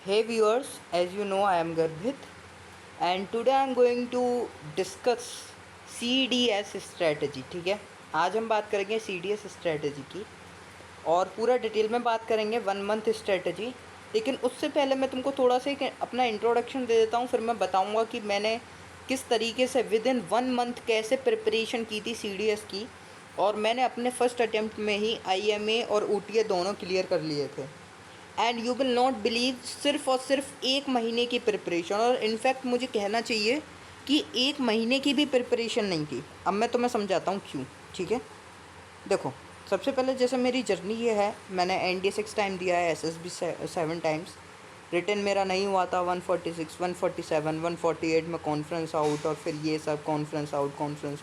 Hey viewers, as you know, I am Garbhit, and today I am going to discuss CDS strategy. ठीक है, आज हम बात करेंगे CDS strategy की और पूरा डिटेल में बात करेंगे 1 मंथ स्ट्रेटजी। लेकिन उससे पहले मैं तुमको थोड़ा सा एक अपना इंट्रोडक्शन दे देता हूँ, फिर मैं बताऊँगा कि मैंने किस तरीके से विद इन 1 मंथ कैसे प्रिपरेशन की थी CDS की, और मैंने अपने फर्स्ट अटैम्प्ट में ही IMA और OTA दोनों क्लियर कर लिए थे। And you will not believe, सिर्फ और सिर्फ 1 महीने की प्रिपरेशन, और इनफैक्ट मुझे कहना चाहिए कि 1 महीने की भी प्रिपरेशन नहीं की। अब मैं तुम्हें समझाता हूँ क्यों। ठीक है, देखो, सबसे पहले जैसे मेरी जर्नी ये है, मैंने NDA 6 टाइम दिया है, SSB 7 टाइम्स। रिटर्न मेरा नहीं हुआ था 146, 147, 148 में कॉन्फ्रेंस आउट, और फिर ये सब conference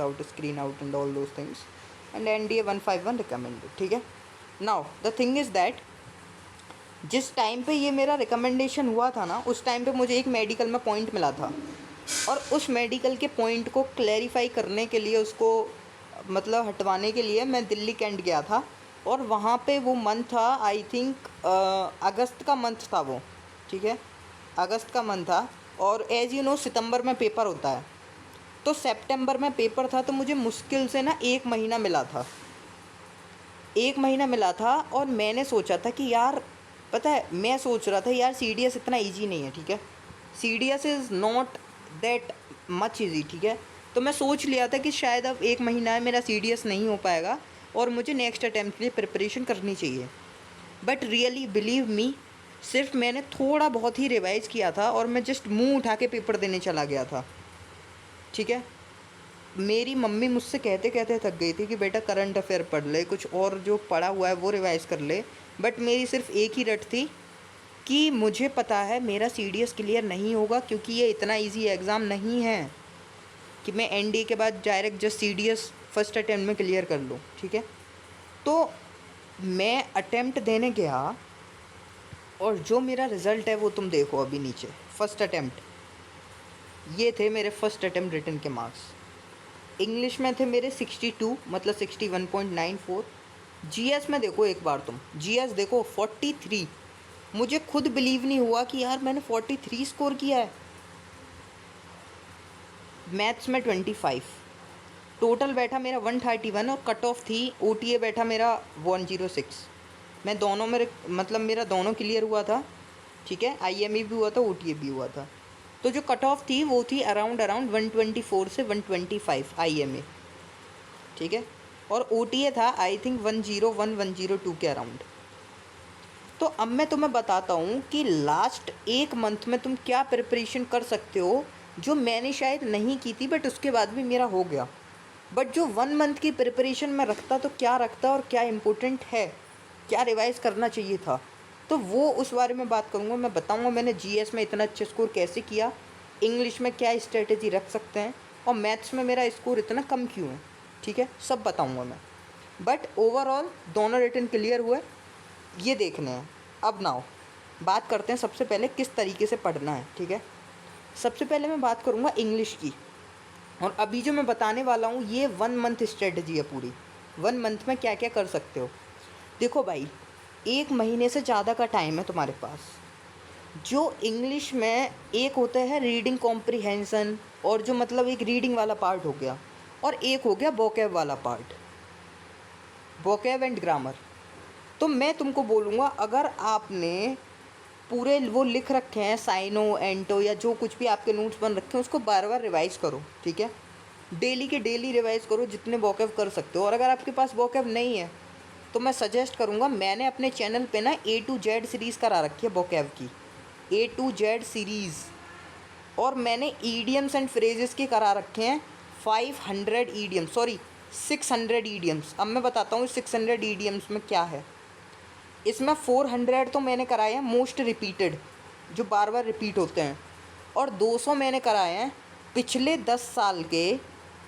out, screen out and all those things, and NDA 151 recommended. ठीक है, now the thing is that जिस टाइम पे ये मेरा रिकमेंडेशन हुआ था ना, उस टाइम पे मुझे एक मेडिकल में पॉइंट मिला था, और उस मेडिकल के पॉइंट को क्लैरिफाई करने के लिए, उसको मतलब हटवाने के लिए मैं दिल्ली कैंट गया था। और वहाँ पे वो मंथ था, आई थिंक अगस्त का मंथ था वो। ठीक है, अगस्त का मंथ था, और एज़ यू नो सितंबर में पेपर होता है, तो सितंबर में पेपर था, तो मुझे मुश्किल से ना 1 महीना मिला था। 1 महीना मिला था, और मैंने सोचा था कि यार, पता है, मैं सोच रहा था यार CDS इतना इजी नहीं है। ठीक है, CDS is not that much easy. ठीक है, तो मैं सोच लिया था कि शायद अब 1 महीना है, मेरा CDS नहीं हो पाएगा और मुझे नेक्स्ट अटैम्प्ट के लिए प्रिपरेशन करनी चाहिए। बट रियली बिलीव मी, सिर्फ मैंने थोड़ा बहुत ही रिवाइज़ किया था, और मैं जस्ट मुंह उठा के पेपर देने चला गया था। ठीक है, मेरी मम्मी मुझसे कहते कहते थक गई थी कि बेटा करंट अफेयर पढ़ ले, कुछ और जो पढ़ा हुआ है वो रिवाइज़ कर ले। बट मेरी सिर्फ एक ही रट थी कि मुझे पता है मेरा CDS क्लियर नहीं होगा, क्योंकि ये इतना इजी एग्ज़ाम नहीं है कि मैं NDA के बाद direct just CDS first attempt में क्लियर कर लूँ। ठीक है, तो मैं अटैम्प्ट देने गया, और जो मेरा रिज़ल्ट है वो तुम देखो अभी नीचे। फर्स्ट अटैम्प्ट, ये थे मेरे फर्स्ट अटैम्प्ट रिटन के मार्क्स। इंग्लिश में थे मेरे 62, मतलब 61.94। GS में देखो, एक बार तुम GS देखो 43। मुझे खुद बिलीव नहीं हुआ कि यार मैंने 43 स्कोर किया है। मैथ्स में 25, टोटल बैठा मेरा 131, और कट ऑफ थी OTA बैठा मेरा 106। मैं दोनों में मतलब मेरा दोनों क्लियर हुआ था। ठीक है, IME भी हुआ था, OTA भी हुआ था। तो जो कट ऑफ थी वो थी अराउंड 124 से 125 IMA। ठीक है, और OTA था आई थिंक 101, 102 के अराउंड। तो अब मैं तुम्हें बताता हूँ कि लास्ट 1 मंथ में तुम क्या प्रिपरेशन कर सकते हो, जो मैंने शायद नहीं की थी, बट उसके बाद भी मेरा हो गया। बट जो 1 मंथ की प्रिपरेशन में रखता, तो क्या रखता और क्या इम्पोर्टेंट है, क्या रिवाइज़ करना चाहिए था, तो वो उस बारे में बात करूँगा। मैं बताऊँगा मैंने GS में इतना अच्छा स्कोर कैसे किया, इंग्लिश में क्या स्ट्रेटेजी रख सकते हैं, और मैथ्स में मेरा स्कोर इतना कम क्यों है। ठीक है, सब बताऊँगा मैं। बट ओवरऑल दोनों रिटन क्लियर हुए, ये देखने हैं। अब नाउ बात करते हैं सबसे पहले किस तरीके से पढ़ना है। ठीक है, सबसे पहले मैं बात करूँगा इंग्लिश की, और अभी जो मैं बताने वाला हूँ ये 1 मंथ स्ट्रेटजी है पूरी। 1 मंथ में क्या क्या कर सकते हो। देखो भाई, 1 महीने से ज़्यादा का टाइम है तुम्हारे पास। जो इंग्लिश में एक होता है रीडिंग कॉम्प्रिहेंसन, और जो मतलब एक रीडिंग वाला पार्ट हो गया, और एक हो गया वोकैब वाला पार्ट, वोकैब एंड ग्रामर। तो मैं तुमको बोलूँगा, अगर आपने पूरे वो लिख रखे हैं साइनो एंटो या जो कुछ भी आपके नोट्स बन रखे हैं, उसको बार बार रिवाइज़ करो। ठीक है, डेली के डेली रिवाइज़ करो जितने वोकैब कर सकते हो। और अगर आपके पास वोकैब नहीं है, तो मैं सजेस्ट करूँगा, मैंने अपने चैनल पे ना A to Z सीरीज़ करा रखी है वोकैब की, A to Z सीरीज़। और मैंने ईडियम्स एंड फ्रेजेस के करा रखे हैं 500 ईडियम्स, सॉरी 600 ईडियम्स। अब मैं बताता हूँ 600 ईडियम्स में क्या है। इसमें 400 तो मैंने कराए हैं मोस्ट रिपीटेड, जो बार बार रिपीट होते हैं, और 200 मैंने कराए हैं पिछले 10 साल के,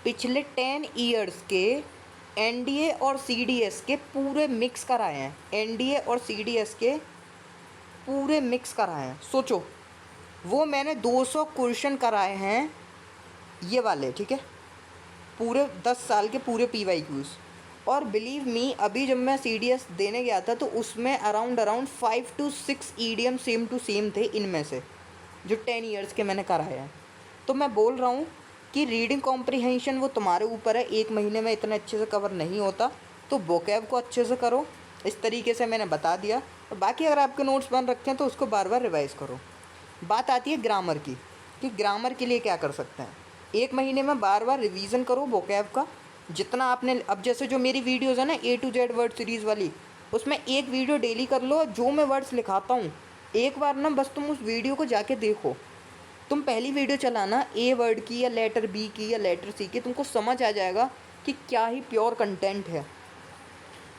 पिछले 10 ईयर्स के NDA और CDS के पूरे मिक्स कराए हैं। NDA और CDS के पूरे मिक्स कराए हैं। सोचो, वो मैंने 200 क्वेश्चन कराए हैं ये वाले। ठीक है, पूरे 10 साल के पूरे PYQs, और बिलीव मी, अभी जब मैं CDS देने गया था तो उसमें around 5 to 6 EDM same to same थे इनमें से, जो 10 ईयर्स के मैंने कराए हैं। तो मैं बोल रहा हूँ कि रीडिंग कॉम्प्रिहेंशन वो तुम्हारे ऊपर है, एक महीने में इतना अच्छे से कवर नहीं होता, तो वोकैब को अच्छे से करो। इस तरीके से मैंने बता दिया, और बाकी अगर आपके नोट्स बन रखे हैं तो उसको बार बार रिवाइज़ करो। बात आती है ग्रामर की, कि ग्रामर के लिए क्या कर सकते हैं। एक महीने में बार बार रिवीजन करो वोकैब का, जितना आपने, अब जैसे जो मेरी वीडियोज़ है ना A to Z word series वाली, उसमें एक वीडियो डेली कर लो। जो मैं वर्ड्स लिखाता हूँ एक बार ना बस तुम उस वीडियो को जाके देखो। तुम पहली वीडियो चलाना A वर्ड की या लेटर B की या लेटर C की, तुमको समझ आ जाएगा कि क्या ही प्योर कंटेंट है।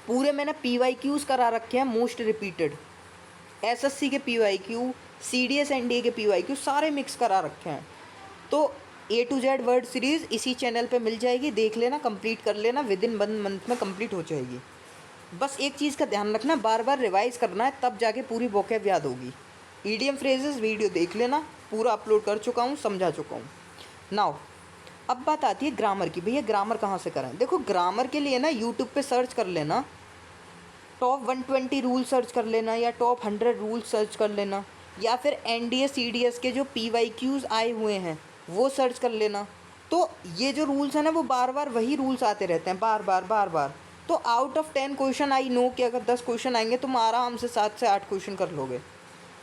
पूरे मैंने PYQs करा रखे हैं, मोस्ट रिपीटेड, SSC के PYQ, CDS NDA के PYQ सारे मिक्स करा रखे हैं। तो A to Z word series इसी चैनल पे मिल जाएगी, देख लेना, कंप्लीट कर लेना, विद इन 1 मंथ में कंप्लीट हो जाएगी। बस एक चीज़ का ध्यान रखना, बार बार रिवाइज़ करना है, तब जाके पूरी वोकैब याद होगी। ईडीएम फ्रेजेस वीडियो देख लेना, पूरा अपलोड कर चुका हूँ, समझा चुका हूँ। नाउ अब बात आती है ग्रामर की। भैया ग्रामर कहाँ से करें? देखो ग्रामर के लिए ना यूट्यूब पे सर्च कर लेना, टॉप 120 रूल सर्च कर लेना, या टॉप 100 रूल सर्च कर लेना, या फिर NDA CDS के जो PYQs आए हुए हैं वो सर्च कर लेना। तो ये जो रूल्स हैं ना, वो बार बार वही रूल्स आते रहते हैं, बार बार। तो out of 10 question I know कि अगर 10 क्वेश्चन आएंगे तुम आराम से 7 से 8 क्वेश्चन कर लोगे।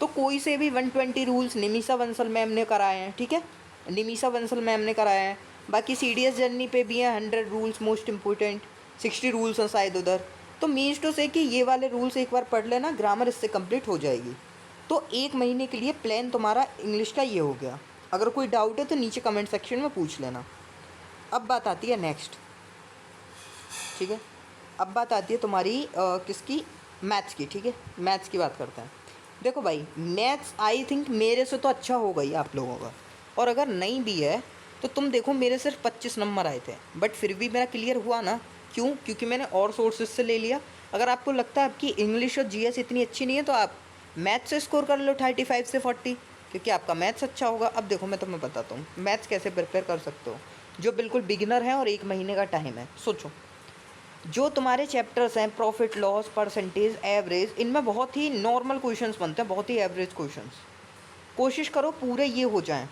तो कोई से भी 120 रूल्स निमिषा बंसल मैम ने कराए हैं, ठीक है, निमिषा बंसल मैम ने कराए हैं। बाकी CDS जर्नी पे भी हैं 100 रूल्स मोस्ट इंपॉर्टेंट, 60 रूल्स हैं शायद उधर। तो मीन्स टू से कि ये वाले रूल्स एक बार पढ़ लेना, ग्रामर इससे कंप्लीट हो जाएगी। तो एक महीने के लिए प्लान तुम्हारा इंग्लिश का ये हो गया। अगर कोई डाउट है तो नीचे कमेंट सेक्शन में पूछ लेना। अब बात आती है नेक्स्ट, ठीक है, अब बात आती है तुम्हारी किसकी, मैथ्स की, ठीक है। मैथ्स की बात करते हैं। देखो भाई मैथ्स आई थिंक मेरे से तो अच्छा होगा ही आप लोगों का, और अगर नहीं भी है तो तुम देखो मेरे सिर्फ 25 नंबर आए थे, बट फिर भी मेरा क्लियर हुआ ना। क्यों? क्योंकि मैंने और सोर्सेज से ले लिया। अगर आपको लगता है आपकी इंग्लिश और GS इतनी अच्छी नहीं है तो आप मैथ्स से स्कोर कर लो 35 से 40, क्योंकि आपका मैथ्स अच्छा होगा। अब देखो मैं तुम्हें बताता हूँ मैथ्स कैसे प्रिपेयर कर सकते हो, जो बिल्कुल बिगिनर हैं और एक महीने का टाइम है। सोचो, जो तुम्हारे चैप्टर्स हैं प्रॉफिट लॉस, परसेंटेज, एवरेज, इनमें बहुत ही नॉर्मल क्वेश्चंस बनते हैं, बहुत ही एवरेज क्वेश्चंस। कोशिश करो पूरे ये हो जाएं।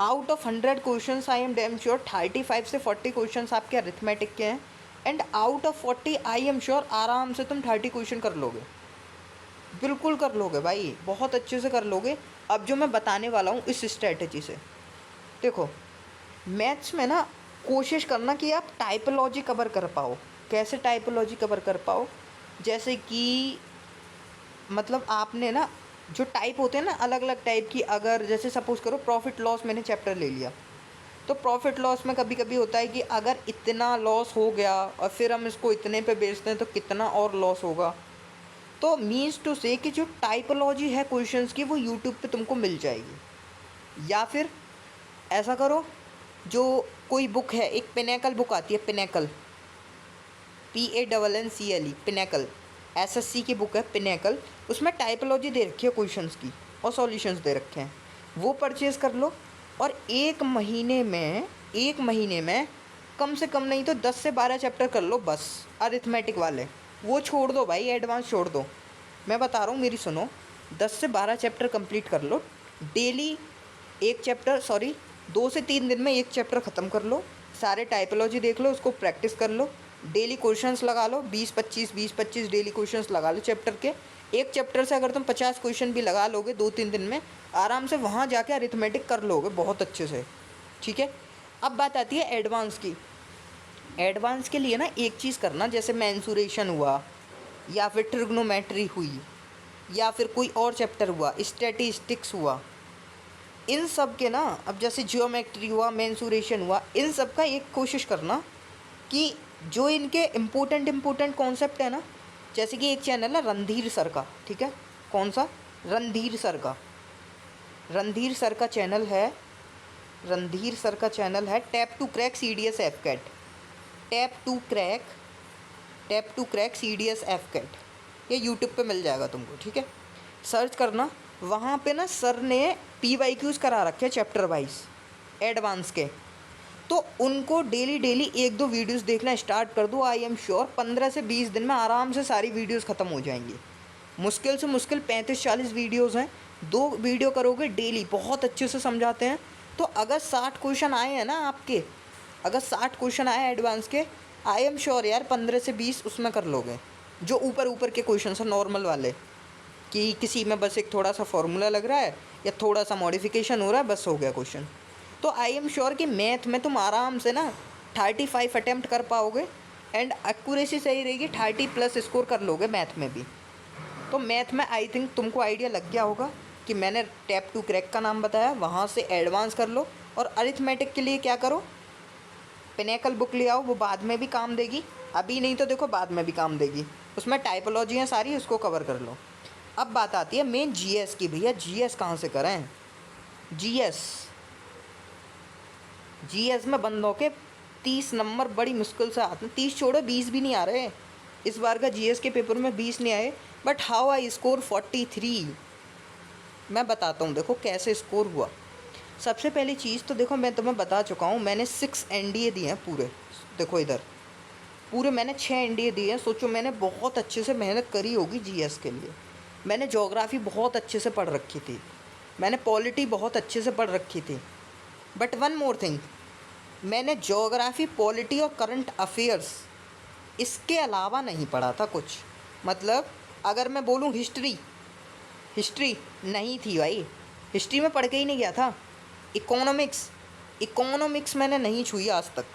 Out of 100 questions I am damn sure 35 से 40 क्वेश्चंस आपके अरिथमेटिक के हैं, and out of 40 I am sure आराम से तुम 30 क्वेश्चन कर लोगे, बिल्कुल कर लोगे भाई, बहुत अच्छे से कर लोगे। अब जो मैं बताने वाला हूँ इस स्ट्रेटजी से, देखो मैथ्स में ना कोशिश करना कि आप टाइपोलॉजी कवर कर पाओ। कैसे टाइपोलॉजी कवर कर पाओ? जैसे कि मतलब आपने ना जो टाइप होते हैं ना अलग अलग टाइप की, अगर जैसे सपोज़ करो प्रॉफिट लॉस मैंने चैप्टर ले लिया, तो प्रॉफिट लॉस में कभी कभी होता है कि अगर इतना लॉस हो गया और फिर हम इसको इतने पे बेचते हैं तो कितना और लॉस होगा। तो मीन्स टू से कि जो टाइपोलॉजी है क्वेश्चंस की वो यूट्यूब पे तुमको मिल जाएगी। या फिर ऐसा करो, जो कोई बुक है, एक पिनेकल बुक आती है, पिनेकल, PANNCLE, पिनेकल, SSC की बुक है पिनेकल, उसमें टाइपोलॉजी दे रखी है क्वेश्चंस की और सॉल्यूशंस दे रखे हैं, वो परचेज़ कर लो। और एक महीने में कम से कम नहीं तो 10 से 12 चैप्टर कर लो बस, अरिथमेटिक वाले। वो छोड़ दो भाई, एडवांस छोड़ दो, मैं बता रहा हूँ मेरी सुनो। 10 से 12 चैप्टर कंप्लीट कर लो डेली, एक चैप्टर, सॉरी 2 से 3 दिन में एक चैप्टर ख़त्म कर लो, सारे टाइपोलॉजी देख लो, उसको प्रैक्टिस कर लो, डेली क्वेश्चंस लगा लो, 20-25 डेली क्वेश्चंस लगा लो चैप्टर के। एक चैप्टर से अगर तुम 50 क्वेश्चन भी लगा लोगे 2-3 दिन में, आराम से वहाँ जाके अरिथमेटिक कर लोगे बहुत अच्छे से, ठीक है। अब बात आती है एडवांस की। एडवांस के लिए ना एक चीज़ करना, जैसे मेंसुरेशन हुआ, या फिर ट्रिग्नोमेट्री हुई, या फिर कोई और चैप्टर हुआ, स्टैटिस्टिक्स हुआ, इन सब के ना, अब जैसे जियोमेट्री हुआ, मेंसुरेशन हुआ, इन सब का एक कोशिश करना कि जो इनके इम्पोर्टेंट कॉन्सेप्ट है ना, जैसे कि एक चैनल है रणधीर सर का, ठीक है, कौन सा? रणधीर सर का, रणधीर सर का चैनल है, रणधीर सर का चैनल है tap to crack CDS FCAT, tap to crack CDS FCAT, ये यूट्यूब पे मिल जाएगा तुमको, ठीक है, सर्च करना। वहाँ पे ना सर ने PYQs करा रखे चैप्टर वाइज एडवांस के, तो उनको डेली डेली 1-2 वीडियोस देखना स्टार्ट कर दो। आई एम श्योर 15 से 20 दिन में आराम से सारी वीडियोस ख़त्म हो जाएंगी। मुश्किल से मुश्किल 35-40 वीडियोस हैं, 2 वीडियो करोगे डेली, बहुत अच्छे से समझाते हैं। तो अगर 60 क्वेश्चन आए हैं ना आपके, अगर 60 क्वेश्चन आए एडवांस के, आई एम श्योर यार 15 से 20 उसमें कर लोगे। जो ऊपर ऊपर के क्वेश्चन हैं नॉर्मल वाले, कि किसी में बस एक थोड़ा सा फॉर्मूला लग रहा है या थोड़ा सा मॉडिफिकेशन हो रहा है, बस हो गया क्वेश्चन। तो आई एम श्योर कि मैथ में तुम आराम से ना 35 अटैम्प्ट कर पाओगे एंड एक्यूरेसी सही रहेगी, 30+ स्कोर कर लोगे मैथ में भी। तो मैथ में आई थिंक तुमको आइडिया लग गया होगा कि मैंने टैप टू क्रैक का नाम बताया, वहाँ से एडवांस कर लो। और अरिथमेटिक के लिए क्या करो, पिनेकल बुक ले आओ, वो बाद में भी काम देगी, अभी नहीं तो देखो बाद में भी काम देगी। उसमें टाइपोलॉजी हैं सारी, उसको कवर कर लो। अब बात आती है मेन जीएस की। भैया जीएस कहाँ से करें? जीएस में बंदों के 30 नंबर बड़ी मुश्किल से आते हैं। 30 छोड़ो, 20 भी नहीं आ रहे। इस बार का जीएस के पेपर में 20 नहीं आए, बट हाउ आई स्कोर 43। मैं बताता हूँ देखो कैसे स्कोर हुआ। सबसे पहली चीज़ तो देखो मैं तुम्हें बता चुका हूँ, मैंने 6 एनडीए दिए हैं पूरे। देखो इधर पूरे मैंने 6 एनडीए दिए हैं। सोचो मैंने बहुत अच्छे से मेहनत करी होगी जीएस के लिए। मैंने ज्योग्राफी बहुत अच्छे से पढ़ रखी थी, मैंने पॉलिटी बहुत अच्छे से पढ़ रखी थी। बट वन मोर थिंग, मैंने ज्योग्राफी, पॉलिटी और करंट अफेयर्स इसके अलावा नहीं पढ़ा था कुछ। मतलब अगर मैं बोलूँ हिस्ट्री नहीं थी भाई, हिस्ट्री में पढ़ के ही नहीं गया था। इकोनॉमिक्स मैंने नहीं छुई आज तक।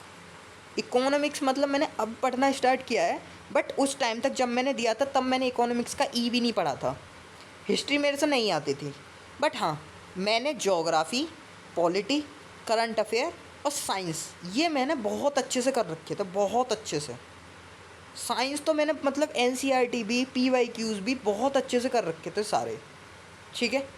इकोनॉमिक्स मतलब मैंने अब पढ़ना स्टार्ट किया है, बट उस टाइम तक जब मैंने दिया था तब मैंने इकोनॉमिक्स का ई भी नहीं पढ़ा था। हिस्ट्री मेरे से नहीं आती थी। बट हाँ, मैंने ज्योग्राफी, पॉलिटी, करंट अफेयर और साइंस ये मैंने बहुत अच्छे से कर रखे थे, बहुत अच्छे से। साइंस तो मैंने मतलब एनसीईआरटी भी, पीवाईक्यूज़ भी बहुत अच्छे से कर रखे थे सारे, ठीक है।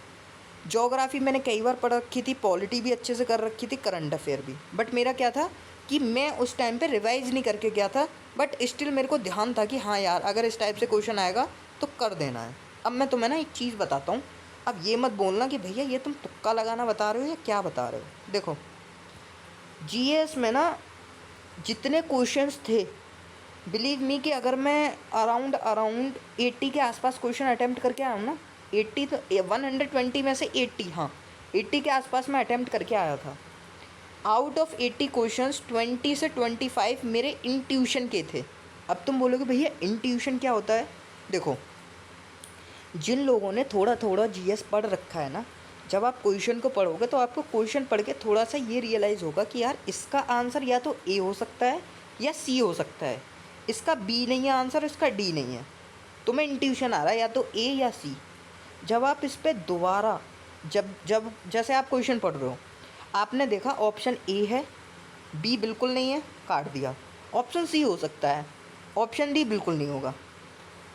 ज्योग्राफी मैंने कई बार पढ़ रखी थी, पॉलिटी भी अच्छे से कर रखी थी, करंट अफेयर भी। बट मेरा क्या था कि मैं उस टाइम पे रिवाइज़ नहीं करके गया था, बट स्टिल मेरे को ध्यान था कि हाँ यार अगर इस टाइप से क्वेश्चन आएगा तो कर देना है। अब मैं तुम्हें ना एक चीज़ बताता हूँ, अब ये मत बोलना कि भैया ये तुम तुक्का लगाना बता रहे हो या क्या बता रहे हो। देखो जीएस में ना जितने क्वेश्चंस थे, बिलीव मी कि अगर मैं अराउंड 80 के आसपास क्वेश्चन अटैम्प्ट करके आया हूँ ना, 80 तो 120 में से 80, हाँ 80 के आसपास मैं अटैम्प्ट करके आया था। आउट ऑफ 80 क्वेश्चंस 20 से 25 मेरे इंट्यूशन के थे। अब तुम बोलोगे भैया इंट्यूशन क्या होता है? देखो जिन लोगों ने थोड़ा थोड़ा जीएस पढ़ रखा है ना, जब आप क्वेश्चन को पढ़ोगे तो आपको क्वेश्चन पढ़ के थोड़ा सा ये रियलाइज़ होगा कि यार इसका आंसर या तो ए हो सकता है या सी हो सकता है, इसका बी नहीं है आंसर, इसका डी नहीं है। तुम्हें इंट्यूशन आ रहा है या तो ए या सी। जब आप इस पर दोबारा जब जैसे आप क्वेश्चन पढ़ रहे हो, आपने देखा ऑप्शन ए है, बी बिल्कुल नहीं है, काट दिया। ऑप्शन सी हो सकता है, ऑप्शन डी बिल्कुल नहीं होगा।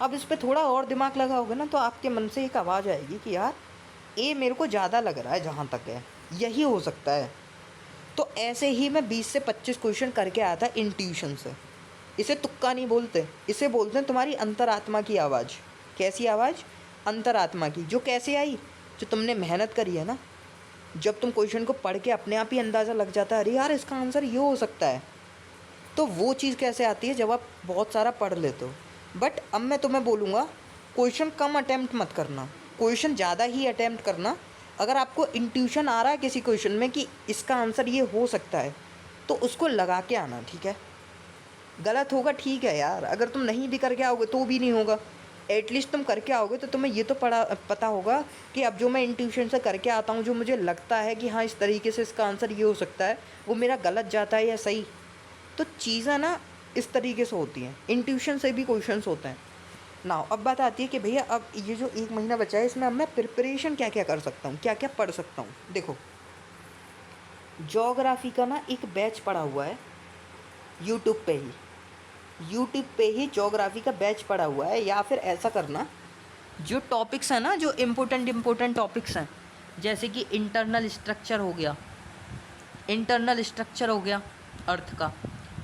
अब इस पर थोड़ा और दिमाग लगाओगे ना तो आपके मन से एक आवाज़ आएगी कि यार ए मेरे को ज़्यादा लग रहा है, जहाँ तक है यही हो सकता है। तो ऐसे ही मैं 20 से 25 क्वेश्चन करके आया था इंट्यूशन से। इसे तुक्का नहीं बोलते, इसे बोलते हैं तुम्हारी अंतरात्मा की आवाज़। कैसी आवाज़? अंतरात्मा की। जो कैसे आई? जो तुमने मेहनत करी है ना, जब तुम क्वेश्चन को पढ़ के अपने आप ही अंदाज़ा लग जाता है अरे यार इसका आंसर ये हो सकता है। तो वो चीज़ कैसे आती है? जब आप बहुत सारा पढ़ लेते हो। बट अब मैं तुम्हें बोलूँगा क्वेश्चन कम अटैम्प्ट मत करना, क्वेश्चन ज़्यादा ही अटैम्प्ट करना। अगर आपको इंट्यूशन आ रहा है किसी क्वेश्चन में कि इसका आंसर ये हो सकता है, तो उसको लगा के आना, ठीक है। गलत होगा ठीक है यार, अगर तुम नहीं भी करके आओगे तो भी नहीं होगा, एटलीस्ट तुम करके आओगे तो तुम्हें ये तो पता होगा कि अब जो मैं इंट्यूशन से करके आता हूँ, जो मुझे लगता है कि हाँ इस तरीके से इसका आंसर ये हो सकता है, वो मेरा गलत जाता है या सही। तो चीज़ें ना इस तरीके से होती हैं, इंट्यूशन से भी क्वेश्चंस होते हैं ना। अब बात आती है कि भैया अब ये जो 1 महीना बचा है इसमें अब मैं प्रिपरेशन क्या क्या कर सकता हूँ, क्या क्या पढ़ सकता हूँ। देखो ज्योग्राफी का ना एक बैच पड़ा हुआ है यूट्यूब पे ही ज्योग्राफी का बैच पड़ा हुआ है। या फिर ऐसा करना, जो टॉपिक्स हैं ना, जो इम्पोर्टेंट टॉपिक्स हैं, जैसे कि इंटरनल स्ट्रक्चर हो गया अर्थ का,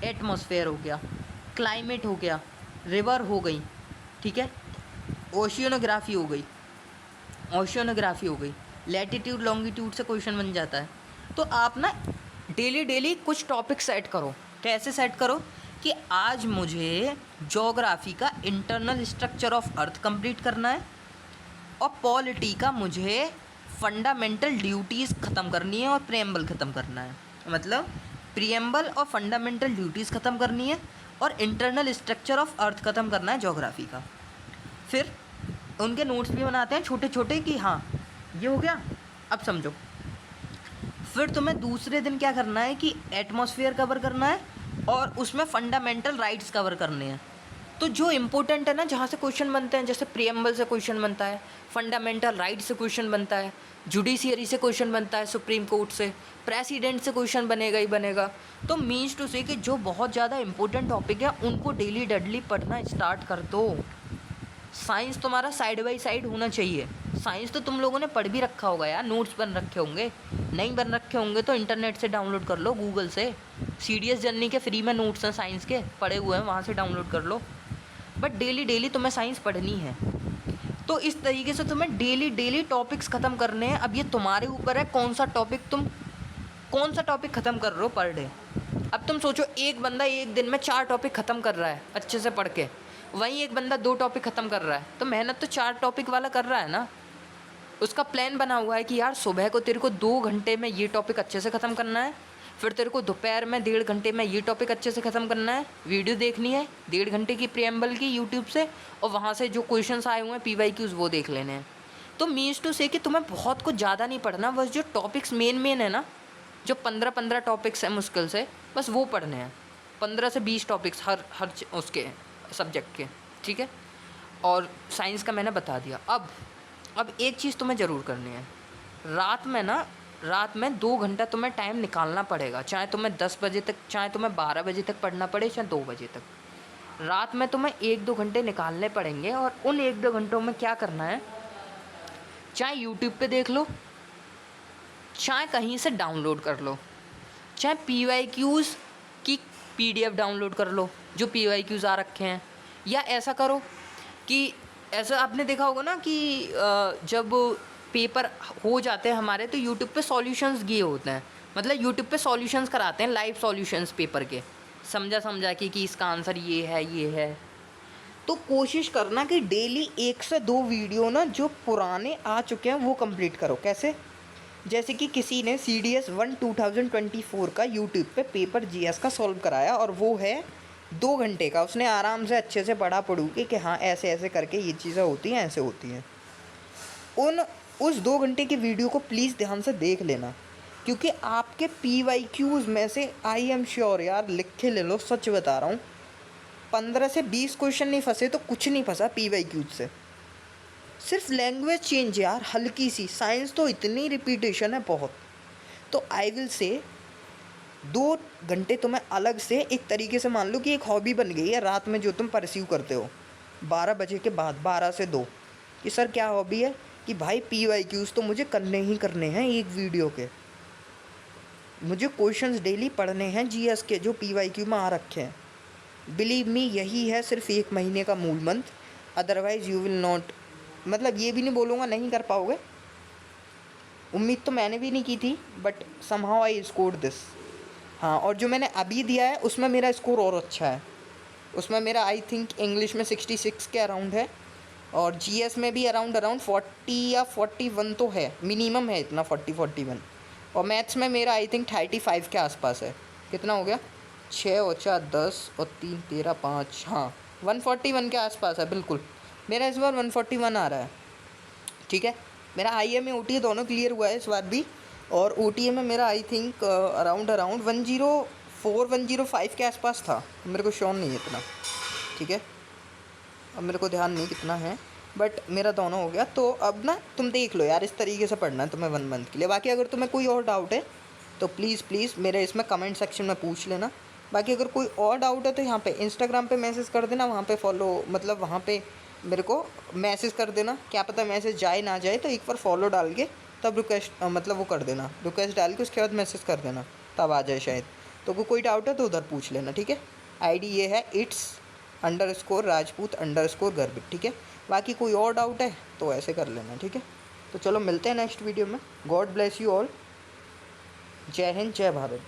एटमॉस्फेयर हो गया, क्लाइमेट हो गया, रिवर हो गई, ठीक है, ओशियोनोग्राफी हो गई, लैटिट्यूड लॉन्गिट्यूड से क्वेश्चन बन जाता है। तो आप ना डेली डेली कुछ टॉपिक सेट करो। कैसे सेट करो कि आज मुझे ज्योग्राफी का internal structure of earth complete करना है और पॉलिटी का मुझे फंडामेंटल ड्यूटीज़ ख़त्म करनी है और प्रियम्बल ख़त्म करना है। मतलब प्रियम्बल और फंडामेंटल ड्यूटीज़ ख़त्म करनी है और इंटरनल स्ट्रक्चर ऑफ अर्थ ख़त्म करना है ज्योग्राफी का। फिर उनके नोट्स भी बनाते हैं छोटे छोटे कि हाँ ये हो गया, अब समझो। फिर तुम्हें दूसरे दिन क्या करना है कि एटमॉस्फेयर कवर करना है और उसमें फंडामेंटल राइट्स कवर करने हैं। तो जो इम्पोर्टेंट है ना, जहाँ से क्वेश्चन बनते हैं, जैसे प्रियम्बल से क्वेश्चन बनता है, फंडामेंटल राइट से क्वेश्चन बनता है, जुडिशियरी से क्वेश्चन बनता है, सुप्रीम कोर्ट से, प्रेसिडेंट से क्वेश्चन बनेगा ही बनेगा। तो मीन्स टू से कि जो बहुत ज़्यादा इंपॉर्टेंट टॉपिक है उनको डेली डेली पढ़ना स्टार्ट कर दो। साइंस तुम्हारा साइड बाई साइड होना चाहिए। साइंस तो तुम लोगों ने पढ़ भी रखा होगा यार, नोट्स बन रखे होंगे। नहीं बन रखे होंगे तो इंटरनेट से डाउनलोड कर लो, गूगल से। CDS जर्नी के फ्री में नोट्स हैं साइंस के, पढ़े हुए हैं, वहाँ से डाउनलोड कर लो। बट डेली डेली तुम्हें साइंस पढ़नी है। तो इस तरीके से तुम्हें डेली डेली टॉपिक्स ख़त्म करने हैं। अब ये तुम्हारे ऊपर है कौन सा टॉपिक ख़त्म कर रहे हो पर डे। अब तुम सोचो, एक बंदा एक दिन में 4 टॉपिक ख़त्म कर रहा है अच्छे से पढ़ के, वहीं एक बंदा 2 टॉपिक ख़त्म कर रहा है, तो मेहनत तो 4 टॉपिक वाला कर रहा है ना। उसका प्लान बना हुआ है कि यार सुबह को तेरे को 2 घंटे में ये टॉपिक अच्छे से ख़त्म करना है, फिर तेरे को दोपहर में 1.5 घंटे में ये टॉपिक अच्छे से ख़त्म करना है, वीडियो देखनी है 1.5 घंटे की प्रियम्बल की यूट्यूब से, और वहाँ से जो क्वेश्चंस आए हुए हैं PYQs वो देख लेने हैं। तो मीन्स टू से कि तुम्हें बहुत कुछ ज़्यादा नहीं पढ़ना, बस जो टॉपिक्स मेन है ना, जो 15 टॉपिक्स हैं मुश्किल से, बस वो पढ़ने हैं। 15 से 20 टॉपिक्स हर उसके सब्जेक्ट के, ठीक है। और साइंस का मैंने बता दिया। अब एक चीज़ तुम्हें ज़रूर करनी है, रात में 2 घंटा तुम्हें टाइम निकालना पड़ेगा। चाहे तुम्हें 10 बजे तक, चाहे तुम्हें 12 बजे तक पढ़ना पड़े, चाहे 2 बजे तक, रात में तुम्हें 1-2 घंटे निकालने पड़ेंगे। और उन 1-2 घंटों में क्या करना है, चाहे यूट्यूब पे देख लो, चाहे कहीं से डाउनलोड कर लो, चाहे PYQs की PDF डाउनलोड कर लो जो PYQs आ रखे हैं, या ऐसा करो कि ऐसा आपने देखा होगा ना कि जब पेपर हो जाते हैं हमारे तो यूट्यूब पे सॉल्यूशंस दिए होते हैं। मतलब यूट्यूब पे सॉल्यूशंस कराते हैं, लाइव सॉल्यूशंस पेपर के, समझा कि इसका आंसर ये है। तो कोशिश करना कि डेली 1 से 2 वीडियो ना जो पुराने आ चुके हैं वो कंप्लीट करो। कैसे? जैसे कि किसी ने CDS 1 2024 का यूट्यूब पे पेपर GS का सॉल्व कराया और वो है 2 घंटे का। उसने आराम से अच्छे से पढ़ू कि हाँ ऐसे ऐसे करके ये चीज़ें होती हैं, ऐसे होती हैं। उस 2 घंटे की वीडियो को प्लीज़ ध्यान से देख लेना, क्योंकि आपके PYQs में से आई एम श्योर यार, लिख के ले लो, सच बता रहा हूँ, 15 से 20 क्वेश्चन नहीं फंसे तो कुछ नहीं फंसा PYQs से। सिर्फ लैंग्वेज चेंज यार, हल्की सी। साइंस तो इतनी रिपीटेशन है बहुत। तो आई विल से 2 घंटे तुम्हें अलग से एक तरीके से मान लो कि एक हॉबी बन गई है रात में जो तुम परस्यू करते हो 12 बजे के बाद, 12 से 2, कि सर क्या हॉबी है कि भाई PYQs तो मुझे करने ही करने हैं एक वीडियो के, मुझे क्वेश्चंस डेली पढ़ने हैं GS के जो PYQ में आ रखे हैं। बिलीव मी, यही है सिर्फ 1 महीने का मूल मंत्र, अदरवाइज़ यू विल नॉट, मतलब ये भी नहीं बोलूँगा नहीं कर पाओगे, उम्मीद तो मैंने भी नहीं की थी, but somehow I scored this. हाँ, और जो मैंने अभी दिया है उसमें मेरा स्कोर और अच्छा है। उसमें मेरा आई थिंक इंग्लिश में 66 के अराउंड है, और GS में भी अराउंड 40 या 41 तो है, मिनिमम है इतना, 40-41। और मैथ्स में मेरा आई थिंक 35 के आसपास है। कितना हो गया? 6 और 4 10 और 3 13 5, हाँ 141 के आसपास है बिल्कुल। मेरा इस बार 141 आ रहा है, ठीक है। मेरा IMA OTA दोनों क्लियर हुआ है इस बार भी, और OTA में मेरा आई थिंक अराउंड 104-105 के आसपास था, मेरे को श्योर नहीं है इतना, ठीक है। अब मेरे को ध्यान नहीं कितना है, बट मेरा दोनों हो गया। तो अब ना तुम देख लो यार, इस तरीके से पढ़ना है तुम्हें 1 मंथ के लिए। बाकी अगर तुम्हें कोई और डाउट है तो प्लीज़ मेरे इसमें कमेंट सेक्शन में पूछ लेना। बाकी अगर कोई और डाउट है तो यहाँ पे इंस्टाग्राम पे मैसेज कर देना, वहाँ पे फॉलो, मतलब वहाँ पे मेरे को मैसेज कर देना। क्या पता मैसेज जाए ना जाए, तो एक बार फॉलो डाल के तब रिक्वेस्ट, मतलब वो कर देना, रिक्वेस्ट डाल के उसके बाद मैसेज कर देना, तब आ जाए शायद। तो कोई डाउट है तो उधर पूछ लेना, ठीक है। ID ये है its_rajput_गर्भित, ठीक है। बाकी कोई और डाउट है तो ऐसे कर लेना, ठीक है। तो चलो मिलते हैं नेक्स्ट वीडियो में। God bless you all. जय हिंद, जय भारत।